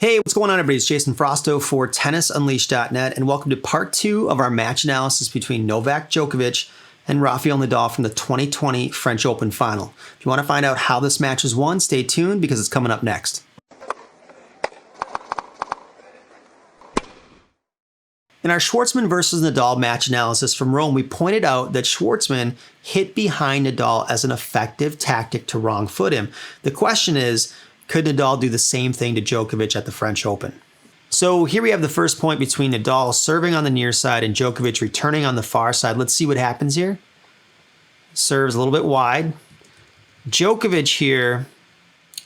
Hey, what's going on, everybody? It's Jason Frausto for TennisUnleashed.net, and welcome to part 2 of our match analysis between Novak Djokovic and Rafael Nadal from the 2020 French Open final. If you want to find out how this match was won, stay tuned because it's coming up next. In our Schwartzman versus Nadal match analysis from Rome, we pointed out that Schwartzman hit behind Nadal as an effective tactic to wrong foot him. The question is, could Nadal do the same thing to Djokovic at the French Open? So here we have the first point between Nadal serving on the near side and Djokovic returning on the far side. Let's see what happens here. Serves a little bit wide. Djokovic here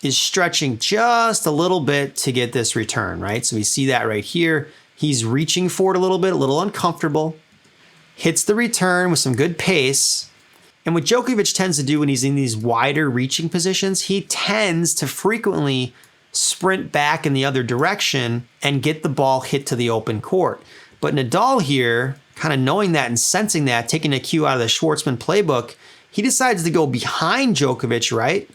is stretching just a little bit to get this return, right? So we see that right here. He's reaching for it a little uncomfortable. Hits the return with some good pace. And what Djokovic tends to do when he's in these wider reaching positions, he tends to frequently sprint back in the other direction and get the ball hit to the open court. But Nadal here, kind of knowing that and sensing that, taking a cue out of the Schwartzman playbook, he decides to go behind Djokovic, right?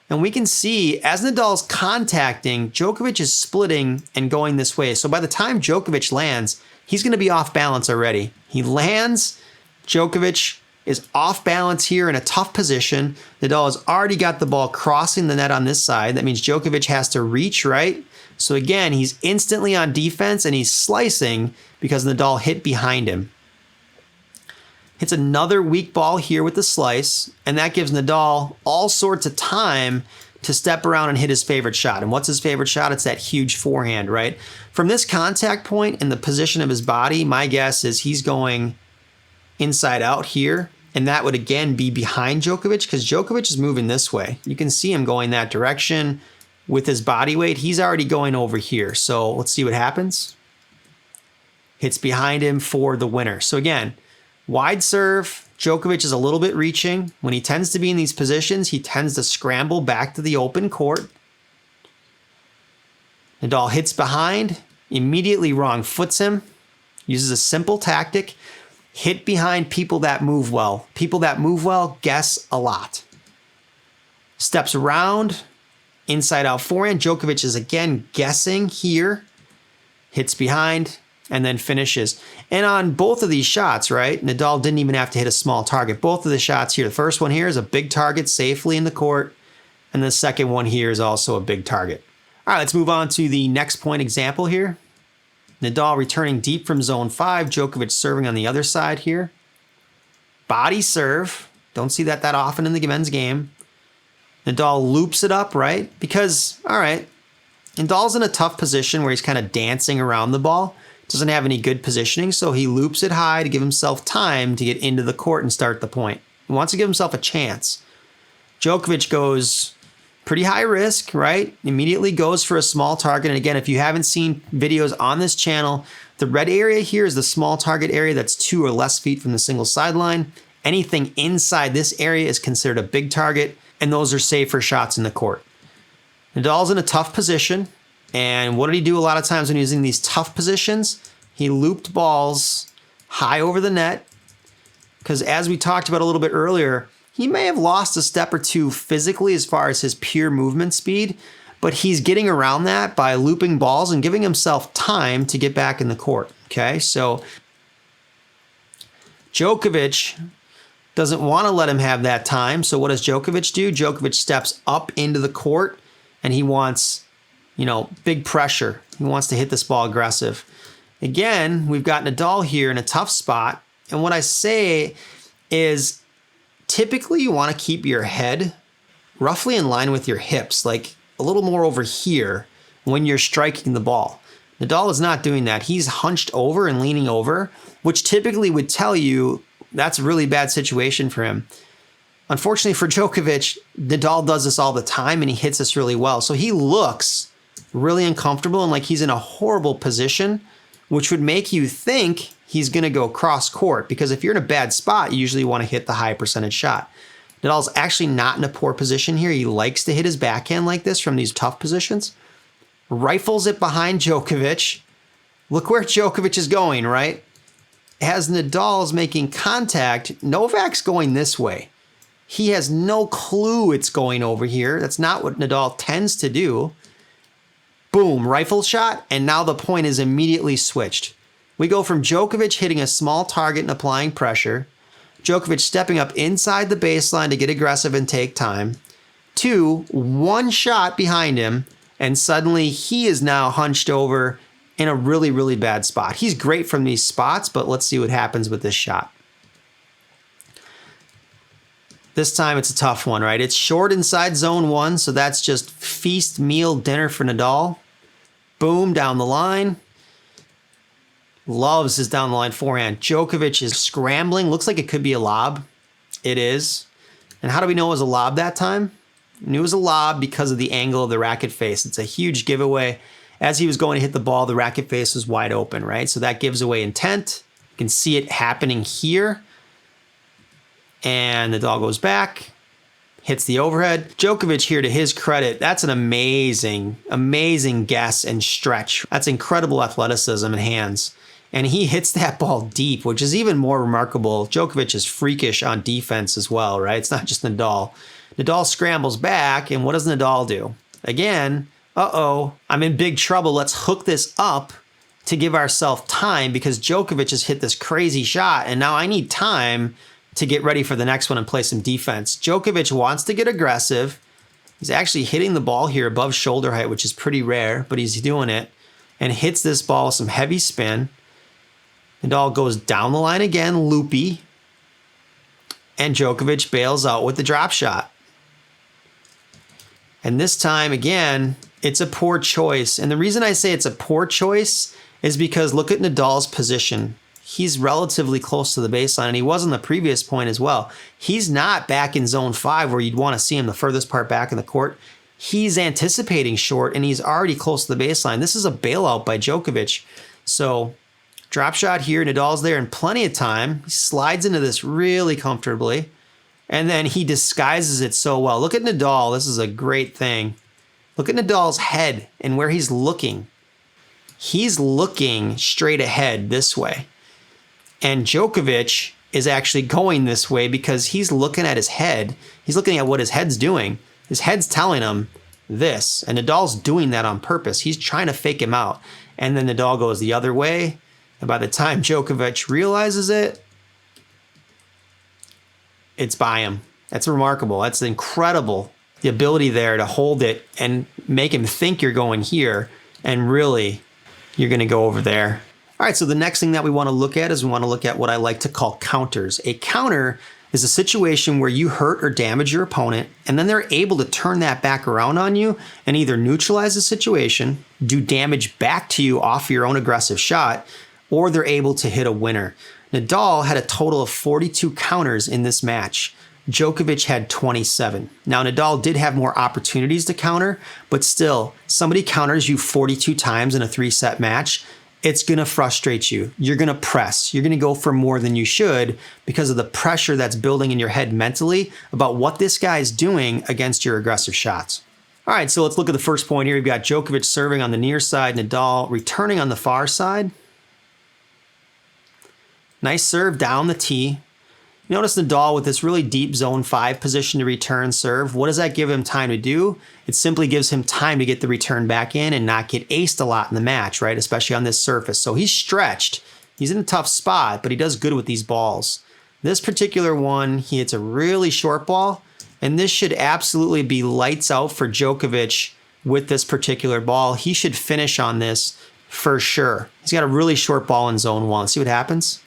And we can see as Nadal's contacting, Djokovic is splitting and going this way. So by the time Djokovic lands, he's going to be off balance already. He lands, Djokovic is off balance here in a tough position. Nadal has already got the ball crossing the net on this side. That means Djokovic has to reach, right? So again, he's instantly on defense and he's slicing because Nadal hit behind him. Hits another weak ball here with the slice, and that gives Nadal all sorts of time to step around and hit his favorite shot. And what's his favorite shot? It's that huge forehand, right? From this contact point and the position of his body, my guess is he's going inside out here. And that would again be behind Djokovic because Djokovic is moving this way. You can see him going that direction with his body weight. He's already going over here. So let's see what happens. Hits behind him for the winner. So again, wide serve. Djokovic is a little bit reaching. When he tends to be in these positions, he tends to scramble back to the open court. Nadal hits behind, immediately wrong foots him, uses a simple tactic. Hit behind people that move well. People that move well guess a lot. Steps around, inside out forehand. Djokovic is again guessing here. Hits behind and then finishes. And on both of these shots, right, Nadal didn't even have to hit a small target. Both of the shots here, the first one here is a big target safely in the court. And the second one here is also a big target. All right, let's move on to the next point example here. Nadal returning deep from zone 5. Djokovic serving on the other side here. Body serve. Don't see that often in the men's game. Nadal loops it up, right? Because, all right, Nadal's in a tough position where he's kind of dancing around the ball. Doesn't have any good positioning, so he loops it high to give himself time to get into the court and start the point. He wants to give himself a chance. Djokovic goes pretty high risk, right? Immediately goes for a small target. And again, if you haven't seen videos on this channel, the red area here is the small target area that's 2 or less feet from the single sideline. Anything inside this area is considered a big target, and those are safer shots in the court. Nadal's in a tough position, and what did he do a lot of times when he was in these tough positions? He looped balls high over the net, because as we talked about a little bit earlier, he may have lost a step or two physically as far as his pure movement speed, but he's getting around that by looping balls and giving himself time to get back in the court, okay? So Djokovic doesn't want to let him have that time, so what does Djokovic do? Djokovic steps up into the court, and he wants, big pressure. He wants to hit this ball aggressive. Again, we've got Nadal here in a tough spot, and what I say is, typically, you want to keep your head roughly in line with your hips, like a little more over here when you're striking the ball. Nadal is not doing that. He's hunched over and leaning over, which typically would tell you that's a really bad situation for him. Unfortunately for Djokovic, Nadal does this all the time and he hits this really well. So he looks really uncomfortable and like he's in a horrible position, which would make you think he's going to go cross court, because if you're in a bad spot, you usually want to hit the high percentage shot. Nadal's actually not in a poor position here. He likes to hit his backhand like this from these tough positions. Rifles it behind Djokovic. Look where Djokovic is going, right? As Nadal's making contact, Novak's going this way. He has no clue it's going over here. That's not what Nadal tends to do. boom, rifle shot, and now the point is immediately switched. We go from Djokovic hitting a small target and applying pressure, Djokovic stepping up inside the baseline to get aggressive and take time, to one shot behind him, and suddenly he is now hunched over in a really, really bad spot. He's great from these spots, but let's see what happens with this shot. This time it's a tough one, right? It's short inside zone 1, so that's just feast, meal, dinner for Nadal. Boom, down the line. Loves his down the line forehand. Djokovic is scrambling. Looks like it could be a lob. It is. And how do we know it was a lob that time? We knew it was a lob because of the angle of the racket face. It's a huge giveaway. As he was going to hit the ball, the racket face was wide open, right? So that gives away intent. You can see it happening here. And Nadal goes back, hits the overhead. Djokovic here, to his credit, that's an amazing, amazing guess and stretch. That's incredible athleticism and hands. And he hits that ball deep, which is even more remarkable. Djokovic is freakish on defense as well, right? It's not just Nadal. Nadal scrambles back, and what does Nadal do? Again, I'm in big trouble. Let's hook this up to give ourselves time because Djokovic has hit this crazy shot, and now I need time to get ready for the next one and play some defense. Djokovic wants to get aggressive. He's actually hitting the ball here above shoulder height, which is pretty rare, but he's doing it, and hits this ball with some heavy spin. Nadal goes down the line again, loopy, and Djokovic bails out with the drop shot. And this time, again, it's a poor choice. And the reason I say it's a poor choice is because look at Nadal's position. He's relatively close to the baseline, and he was on the previous point as well. He's not back in zone 5 where you'd want to see him the furthest part back in the court. He's anticipating short, and he's already close to the baseline. This is a bailout by Djokovic. So drop shot here. Nadal's there in plenty of time. He slides into this really comfortably, and then he disguises it so well. Look at Nadal. This is a great thing. Look at Nadal's head and where he's looking. He's looking straight ahead this way. And Djokovic is actually going this way because he's looking at his head. He's looking at what his head's doing. His head's telling him this. And Nadal's doing that on purpose. He's trying to fake him out. And then Nadal goes the other way. And by the time Djokovic realizes it, it's by him. That's remarkable. That's incredible. The ability there to hold it and make him think you're going here. And really, you're going to go over there. All right, so the next thing that we want to look at is we want to look at what I like to call counters. A counter is a situation where you hurt or damage your opponent, and then they're able to turn that back around on you and either neutralize the situation, do damage back to you off your own aggressive shot, or they're able to hit a winner. Nadal had a total of 42 counters in this match. Djokovic had 27. Now, Nadal did have more opportunities to counter, but still, somebody counters you 42 times in a 3-set match, it's going to frustrate you. You're going to press. You're going to go for more than you should because of the pressure that's building in your head mentally about what this guy is doing against your aggressive shots. All right, so let's look at the first point here. We've got Djokovic serving on the near side, Nadal returning on the far side. Nice serve down the tee. Notice Nadal with this really deep zone 5 position to return serve. What does that give him time to do? It simply gives him time to get the return back in and not get aced a lot in the match, right? Especially on this surface. So he's stretched. He's in a tough spot, but he does good with these balls. This particular one, he hits a really short ball, and this should absolutely be lights out for Djokovic with this particular ball. He should finish on this for sure. He's got a really short ball in zone 1. See what happens?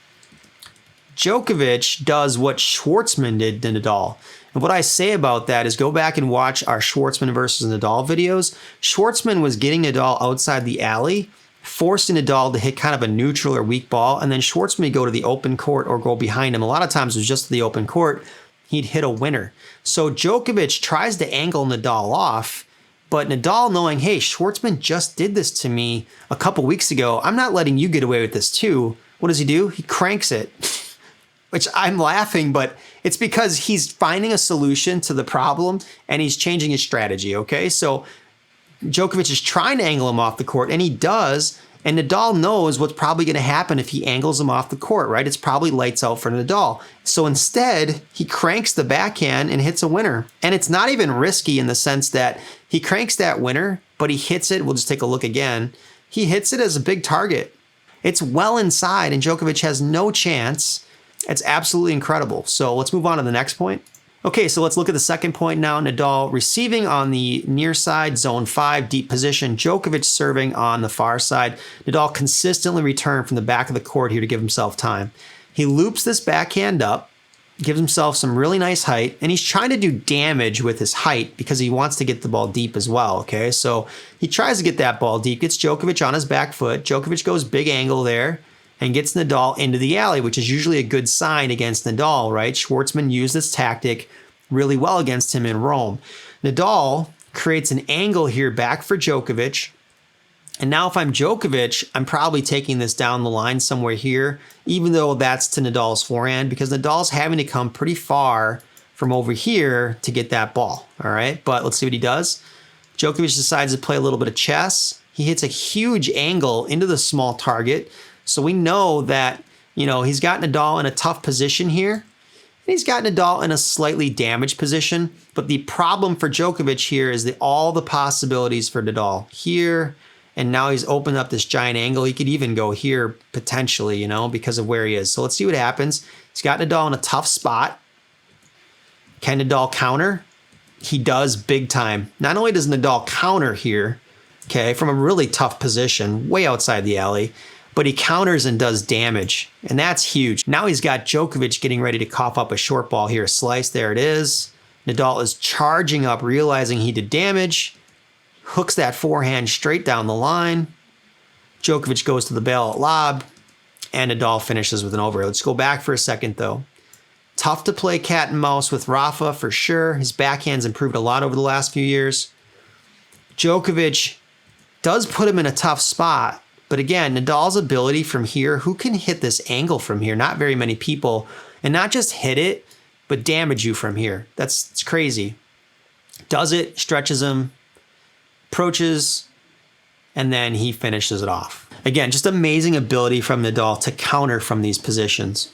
Djokovic does what Schwartzman did to Nadal. And what I say about that is go back and watch our Schwartzman versus Nadal videos. Schwartzman was getting Nadal outside the alley, forcing Nadal to hit kind of a neutral or weak ball, and then Schwartzman would go to the open court or go behind him. A lot of times it was just the open court. He'd hit a winner. So Djokovic tries to angle Nadal off, but Nadal knowing, hey, Schwartzman just did this to me a couple weeks ago. I'm not letting you get away with this too. What does he do? He cranks it. Which I'm laughing, but it's because he's finding a solution to the problem and he's changing his strategy, okay? So Djokovic is trying to angle him off the court, and he does. And Nadal knows what's probably going to happen if he angles him off the court, right? It's probably lights out for Nadal. So instead, he cranks the backhand and hits a winner. And it's not even risky in the sense that he cranks that winner, but he hits it. We'll just take a look again. He hits it as a big target. It's well inside, and Djokovic has no chance. It's absolutely incredible. So let's move on to the next point. Okay, so let's look at the second point now. Nadal receiving on the near side, zone 5, deep position. Djokovic serving on the far side. Nadal consistently returned from the back of the court here to give himself time. He loops this backhand up, gives himself some really nice height, and he's trying to do damage with his height because he wants to get the ball deep as well, okay? So he tries to get that ball deep, gets Djokovic on his back foot. Djokovic goes big angle there and gets Nadal into the alley, which is usually a good sign against Nadal, right? Schwartzman used this tactic really well against him in Rome. Nadal creates an angle here back for Djokovic. And now if I'm Djokovic, I'm probably taking this down the line somewhere here, even though that's to Nadal's forehand, because Nadal's having to come pretty far from over here to get that ball, all right? But let's see what he does. Djokovic decides to play a little bit of chess. He hits a huge angle into the small target. So we know that, he's got Nadal in a tough position here. And he's got Nadal in a slightly damaged position. But the problem for Djokovic here is all the possibilities for Nadal here. And now he's opened up this giant angle. He could even go here potentially, because of where he is. So let's see what happens. He's got Nadal in a tough spot. Can Nadal counter? He does big time. Not only does Nadal counter here, okay, from a really tough position, way outside the alley, but he counters and does damage, and that's huge. Now he's got Djokovic getting ready to cough up a short ball here. Slice, there it is. Nadal is charging up, realizing he did damage, hooks that forehand straight down the line. Djokovic goes to the bailout lob, and Nadal finishes with an over. Let's go back for a second, though. Tough to play cat and mouse with Rafa, for sure. His backhand's improved a lot over the last few years. Djokovic does put him in a tough spot, but again, Nadal's ability from here, who can hit this angle from here? Not very many people. And not just hit it, but damage you from here. It's crazy. Does it, stretches him, approaches, and then he finishes it off. Again, just amazing ability from Nadal to counter from these positions.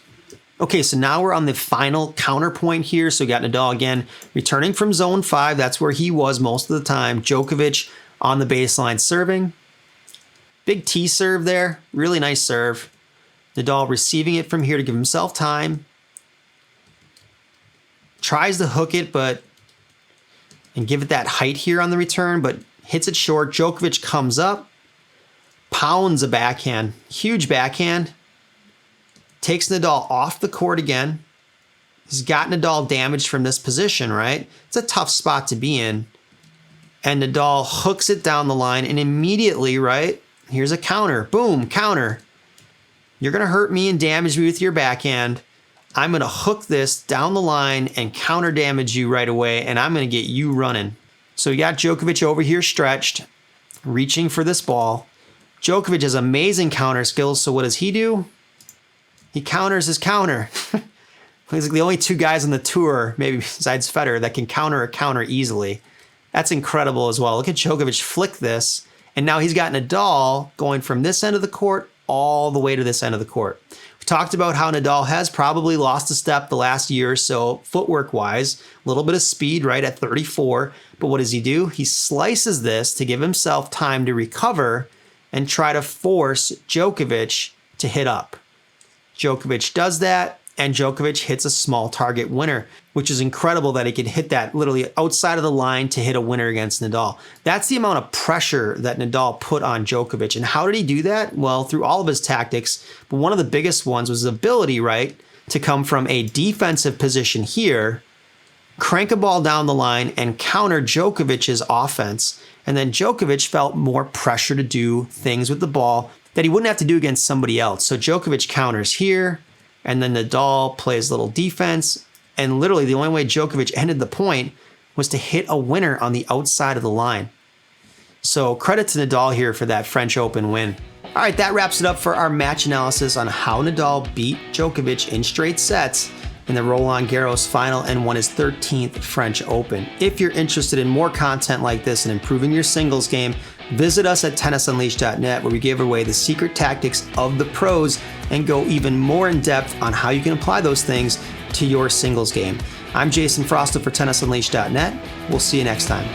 Okay, so now we're on the final counterpoint here. So we got Nadal again returning from zone 5. That's where he was most of the time. Djokovic on the baseline serving. Big T serve there. Really nice serve. Nadal receiving it from here to give himself time. Tries to hook it, and give it that height here on the return, but hits it short. Djokovic comes up, pounds a backhand. Huge backhand. Takes Nadal off the court again. He's got Nadal damaged from this position, right? It's a tough spot to be in. And Nadal hooks it down the line, and immediately, right, here's a counter. Boom, counter. You're going to hurt me and damage me with your backhand. I'm going to hook this down the line and counter damage you right away, and I'm going to get you running. So you got Djokovic over here stretched, reaching for this ball. Djokovic has amazing counter skills, so what does he do? He counters his counter. He's like the only two guys on the tour, maybe besides Federer, that can counter a counter easily. That's incredible as well. Look at Djokovic flick this. And now he's got Nadal going from this end of the court all the way to this end of the court. We talked about how Nadal has probably lost a step the last year or so, footwork-wise. A little bit of speed, right, at 34. But what does he do? He slices this to give himself time to recover and try to force Djokovic to hit up. Djokovic does that, and Djokovic hits a small target winner, which is incredible that he could hit that literally outside of the line to hit a winner against Nadal. That's the amount of pressure that Nadal put on Djokovic. And how did he do that? Well, through all of his tactics, but one of the biggest ones was his ability, right, to come from a defensive position here, crank a ball down the line, and counter Djokovic's offense. And then Djokovic felt more pressure to do things with the ball that he wouldn't have to do against somebody else. So Djokovic counters here, and then Nadal plays a little defense. And literally the only way Djokovic ended the point was to hit a winner on the outside of the line. So credit to Nadal here for that French Open win. All right, that wraps it up for our match analysis on how Nadal beat Djokovic in straight sets. in the Roland Garros final and won his 13th French Open. If you're interested in more content like this and improving your singles game, visit us at tennisunleashed.net, where we give away the secret tactics of the pros and go even more in depth on how you can apply those things to your singles game. I'm Jason Frausto for tennisunleashed.net. We'll see you next time.